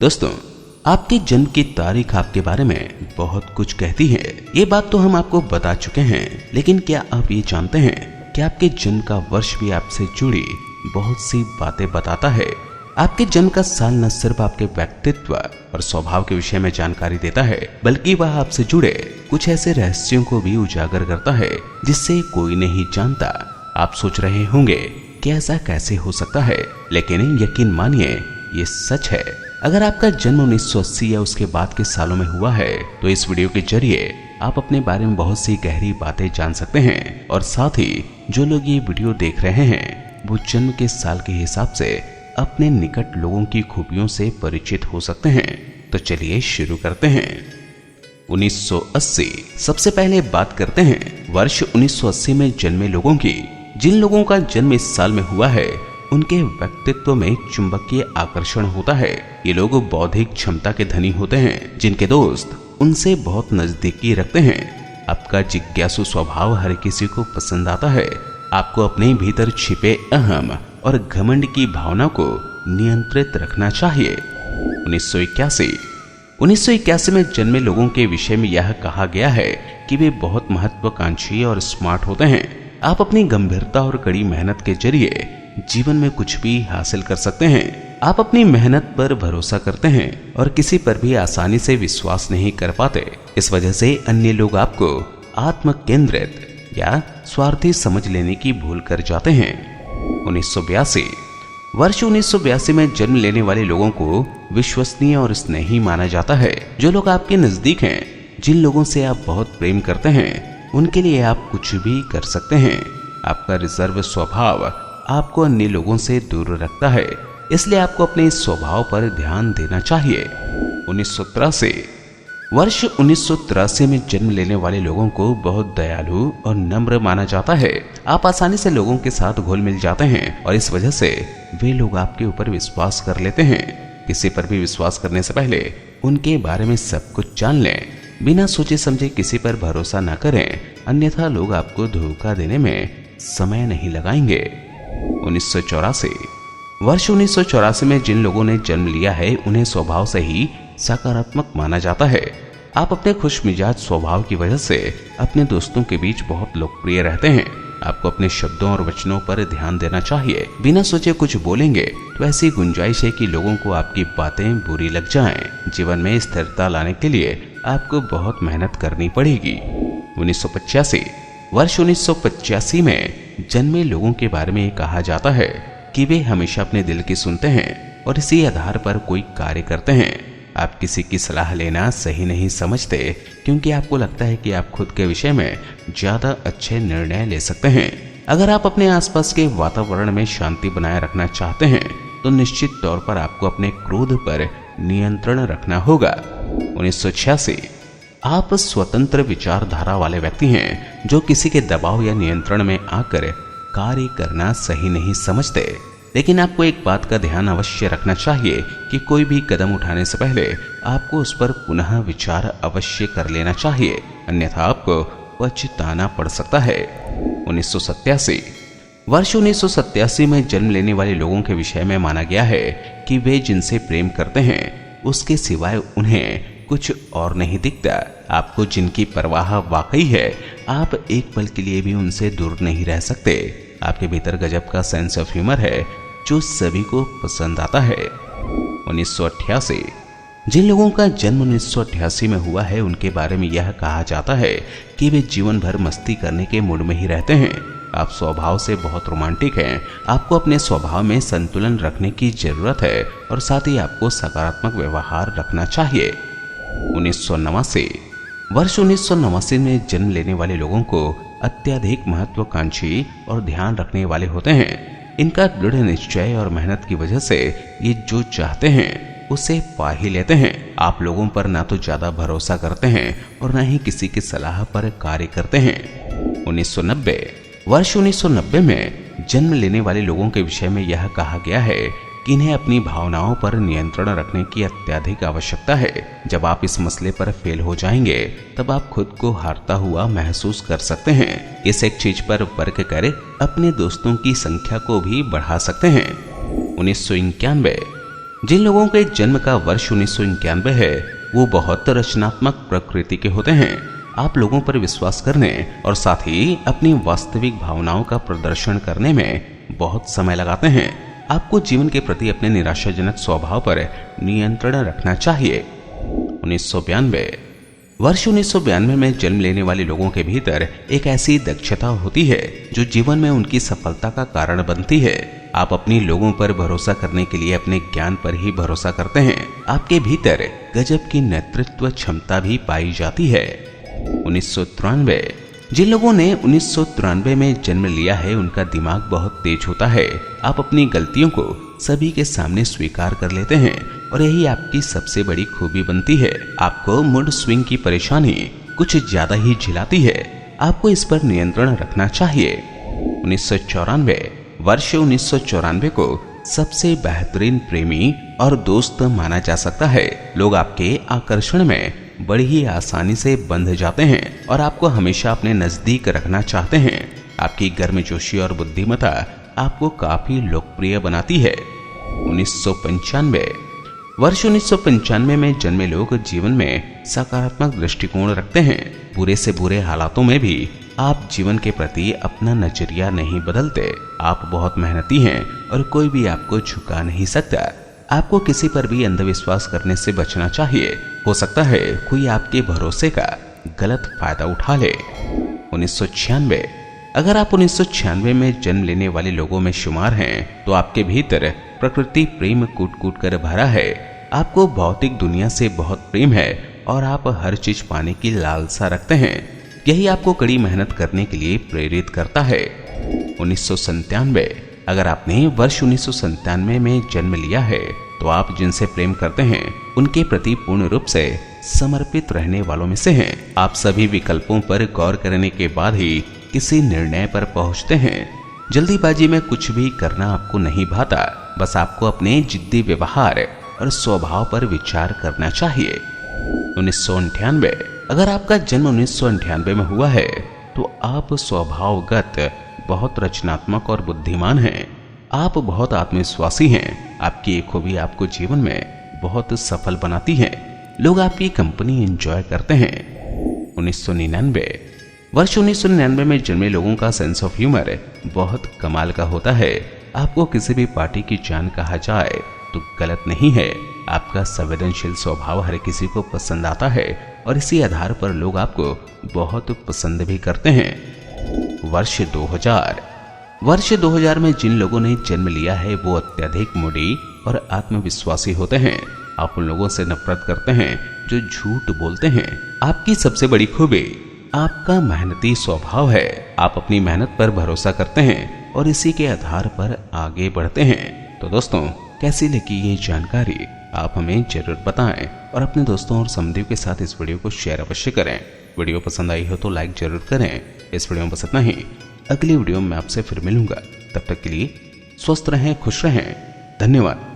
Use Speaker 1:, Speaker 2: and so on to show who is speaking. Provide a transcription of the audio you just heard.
Speaker 1: दोस्तों, आपके जन्म की तारीख आपके बारे में बहुत कुछ कहती है। ये बात तो हम आपको बता चुके हैं, लेकिन क्या आप ये जानते हैं कि आपके जन्म का वर्ष भी आपसे जुड़ी बहुत सी बातें बताता है। आपके जन्म का साल न सिर्फ आपके व्यक्तित्व और स्वभाव के विषय में जानकारी देता है, बल्कि वह आपसे जुड़े कुछ ऐसे रहस्यों को भी उजागर करता है जिससे कोई नहीं जानता। आप सोच रहे होंगे कि ऐसा कैसे हो सकता है, लेकिन यकीन मानिए ये सच है। अगर आपका जन्म 1980 या उसके बाद के सालों में हुआ है तो इस वीडियो के जरिए आप अपने बारे में बहुत सी गहरी बातें जान सकते हैं, और साथ ही जो लोग ये वीडियो देख रहे हैं वो जन्म के साल के हिसाब से अपने निकट लोगों की खूबियों से परिचित हो सकते हैं। तो चलिए शुरू करते हैं। 1980। सबसे पहले बात करते हैं वर्ष 1980 में जन्मे लोगों की। जिन लोगों का जन्म इस साल में हुआ है उनके व्यक्तित्व में चुंबकीय आकर्षण होता है। ये लोग बौद्धिक क्षमता के धनी होते हैं, जिनके दोस्त उनसे बहुत नजदीकी रखते हैं। आपका जिज्ञासु स्वभाव हर किसी को पसंद आता है। आपको अपने भीतर छिपे अहम और घमंड की भावना को नियंत्रित रखना चाहिए। 1981 में जन्मे लोगों के विषय में यह कहा गया है कि वे बहुत महत्वाकांक्षी और स्मार्ट होते हैं। आप अपनी गंभीरता और कड़ी मेहनत के जरिए जीवन में कुछ भी हासिल कर सकते हैं। आप अपनी मेहनत पर भरोसा करते हैं और किसी पर भी आसानी से विश्वास नहीं कर पाते। इस वजह से अन्य लोग आपको आत्म केंद्रित या स्वार्थी समझ लेने की भूल कर जाते हैं। 1982। वर्ष 1982 में जन्म लेने वाले लोगों को विश्वसनीय और स्नेही माना जाता है। जो लोग आपके नजदीक हैं, जिन लोगों से आप बहुत प्रेम करते हैं, उनके लिए आप कुछ भी कर सकते हैं। आपका रिजर्व स्वभाव आपको अन्य लोगों से दूर रखता है, इसलिए आपको अपने इस स्वभाव पर ध्यान देना चाहिए। 1983। वर्ष 1983 में जन्म लेने वाले लोगों को बहुत दयालु और नम्र माना जाता है। आप आसानी से लोगों के साथ घुल मिल जाते हैं और इस वजह से वे लोग आपके ऊपर विश्वास कर लेते हैं। किसी पर भी विश्वास करने से पहले उनके बारे में सब कुछ जान लें। बिना सोचे समझे किसी पर भरोसा न करें, अन्यथा लोग आपको धोखा देने में समय नहीं लगाएंगे। 1984। वर्ष 1984 में जिन लोगों ने जन्म लिया है उन्हें स्वभाव से ही सकारात्मक माना जाता है। आप अपने खुश मिजाज स्वभाव की वजह से अपने दोस्तों के बीच बहुत लोकप्रिय रहते हैं। आपको अपने शब्दों और वचनों पर ध्यान देना चाहिए। बिना सोचे कुछ बोलेंगे तो ऐसी गुंजाइश है कि लोगों को आपकी बातें बुरी लग जाएं। जीवन में स्थिरता लाने के लिए आपको बहुत मेहनत करनी पड़ेगी। 1985। वर्ष 1985 में जन्मे लोगों के बारे में कहा जाता है कि वे हमेशा अपने दिल की सुनते हैं और इसी आधार पर कोई कार्य करते हैं। आप किसी की सलाह लेना सही नहीं समझते, क्योंकि आपको लगता है कि आप खुद के विषय में ज्यादा अच्छे निर्णय ले सकते हैं। अगर आप अपने आसपास के वातावरण में शांति बनाए रखना चाहते हैं तो निश्चित तौर पर आपको अपने क्रोध पर नियंत्रण रखना होगा। 1986। आप स्वतंत्र विचारधारा वाले व्यक्ति हैं जो किसी के दबाव या नियंत्रण में आकर कार्य करना सही नहीं समझते। लेकिन आपको एक बात का ध्यान अवश्य रखना चाहिए कि कोई भी कदम उठाने से पहले आपको उस पर पुनः विचार अवश्य कर लेना चाहिए, अन्यथा आपको पछताना पड़ सकता है। 1987। वर्ष 1987 में जन्म लेने वाले लोगों के विषय में माना गया है कि वे जिनसे प्रेम करते हैं उसके सिवाय उन्हें कुछ और नहीं दिखता। आपको जिनकी परवाह वाकई है, आप एक पल के लिए भी उनसे दूर नहीं रह सकते। आपके भीतर गजब का सेंस ऑफ ह्यूमर है जो सभी को पसंद आता है। 1988। जिन लोगों का जन्म 1988 में हुआ है उनके बारे में यह कहा जाता है कि वे जीवन भर मस्ती करने के मूड में ही रहते हैं। आप स्वभाव से बहुत रोमांटिक हैं। आपको अपने स्वभाव में संतुलन रखने की जरूरत है और साथ ही आपको सकारात्मक व्यवहार रखना चाहिए। 1989। वर्ष 1989 में जन्म लेने वाले लोगों को अत्यधिक महत्वाकांक्षी और ध्यान रखने वाले होते हैं। इनका दृढ़ निश्चय और मेहनत की वजह से ये जो चाहते हैं उसे पा ही लेते हैं। आप लोगों पर ना तो ज्यादा भरोसा करते हैं और न ही किसी की सलाह पर कार्य करते हैं। 1990। वर्ष 1990 में जन्म लेने वाले लोगों के विषय में यह कहा गया है कि इन्हें अपनी भावनाओं पर नियंत्रण रखने की अत्यधिक आवश्यकता है। जब आप इस मसले पर फेल हो जाएंगे तब आप खुद को हारता हुआ महसूस कर सकते हैं। इस एक चीज पर वर्क कर अपने दोस्तों की संख्या को भी बढ़ा सकते हैं। 1991। जिन लोगों के जन्म का वर्ष 1991 है वो बहुत रचनात्मक प्रकृति के होते हैं। आप लोगों पर विश्वास करने और साथ ही अपनी वास्तविक भावनाओं का प्रदर्शन करने में बहुत समय लगाते हैं। आपको जीवन के प्रति अपने निराशाजनक स्वभाव पर नियंत्रण रखना चाहिए। 1992 वर्ष 1992 में जन्म लेने वाले लोगों के भीतर एक ऐसी दक्षता होती है जो जीवन में उनकी सफलता का कारण बनती है। आप अपनी लोगों पर भरोसा करने के लिए अपने ज्ञान पर ही भरोसा करते हैं। आपके भीतर गजब की नेतृत्व क्षमता भी पाई जाती है। 1993 जिन लोगों ने 1993 में जन्म लिया है उनका दिमाग बहुत तेज होता है। आप अपनी गलतियों को सभी के सामने स्वीकार कर लेते हैं और यही आपकी सबसे बड़ी खूबी बनती है। आपको मूड स्विंग की परेशानी कुछ ज्यादा ही झिलाती है। आपको इस पर नियंत्रण रखना चाहिए। 1994 वर्ष 1994 को सबसे बेहतरीन प्रेमी और दोस्त माना जा सकता है। लोग आपके आकर्षण में बड़ी ही आसानी से बंध जाते हैं और आपको हमेशा अपने नजदीक रखना चाहते हैं। आपकी गर्मजोशी और बुद्धिमत्ता आपको काफी लोकप्रिय बनाती है। 1995 वर्ष 1995 में जन्मे लोग जीवन में सकारात्मक दृष्टिकोण रखते हैं। बुरे से बुरे हालातों में भी आप जीवन के प्रति अपना नजरिया नहीं बदलते। आप बहुत मेहनती हैं और कोई भी आपको झुका नहीं सकता। आपको किसी पर भी अंधविश्वास करने से बचना चाहिए। हो सकता है कोई आपके भरोसे का गलत फायदा उठा ले। 1996 अगर आप 1996 में जन्म लेने वाले लोगों में शुमार हैं तो आपके भीतर प्रकृति प्रेम कूट कूट कर भरा है। आपको भौतिक दुनिया से बहुत प्रेम है और आप हर चीज पाने की लालसा रखते हैं। यही आपको कड़ी मेहनत करने के लिए प्रेरित करता है। 1997 अगर आपने वर्ष 1997 में जन्म लिया है तो आप जिनसे प्रेम करते हैं उनके प्रति पूर्ण रूप से समर्पित रहने वालों में से हैं। आप सभी विकल्पों पर गौर करने के बाद ही किसी निर्णय पर पहुंचते हैं। जल्दीबाजी में कुछ भी करना आपको नहीं भाता। बस आपको अपने जिद्दी व्यवहार और स्वभाव पर विचार करना चाहिए। 1998 अगर आपका जन्म 1998 में हुआ है तो आप स्वभावगत बहुत रचनात्मक और बुद्धिमान हैं। आप बहुत आत्मविश्वासी हैं। आपकी एक खूबी आपको जीवन में बहुत सफल बनाती है। लोग आपकी कंपनी एंजॉय करते हैं। 1999 वर्ष 1999 में जन्मे लोगों का सेंस ऑफ ह्यूमर बहुत कमाल का होता है। आपको किसी भी पार्टी की जान कहा जाए तो गलत नहीं है। आपका संवेदनशील स्वभाव हर किसी को पसंद आता है और इसी आधार पर लोग आपको बहुत पसंद भी करते हैं। वर्ष 2000 में जिन लोगों ने जन्म लिया है वो अत्यधिक मूडी और आत्मविश्वासी होते हैं। आप उन लोगों से नफरत करते हैं जो झूठ बोलते हैं। आपकी सबसे बड़ी खूबी आपका मेहनती स्वभाव है। आप अपनी मेहनत पर भरोसा करते हैं और इसी के आधार पर आगे बढ़ते हैं। तो दोस्तों, कैसी लगी ये जानकारी आप हमें जरूर बताएं और अपने दोस्तों और समझियों के साथ इस वीडियो को शेयर अवश्य करें। वीडियो पसंद आई हो तो लाइक जरूर करें। इस वीडियो में बस इतना ही। अगली वीडियो में आपसे फिर मिलूंगा। तब तक के लिए स्वस्थ रहें, खुश रहें। धन्यवाद।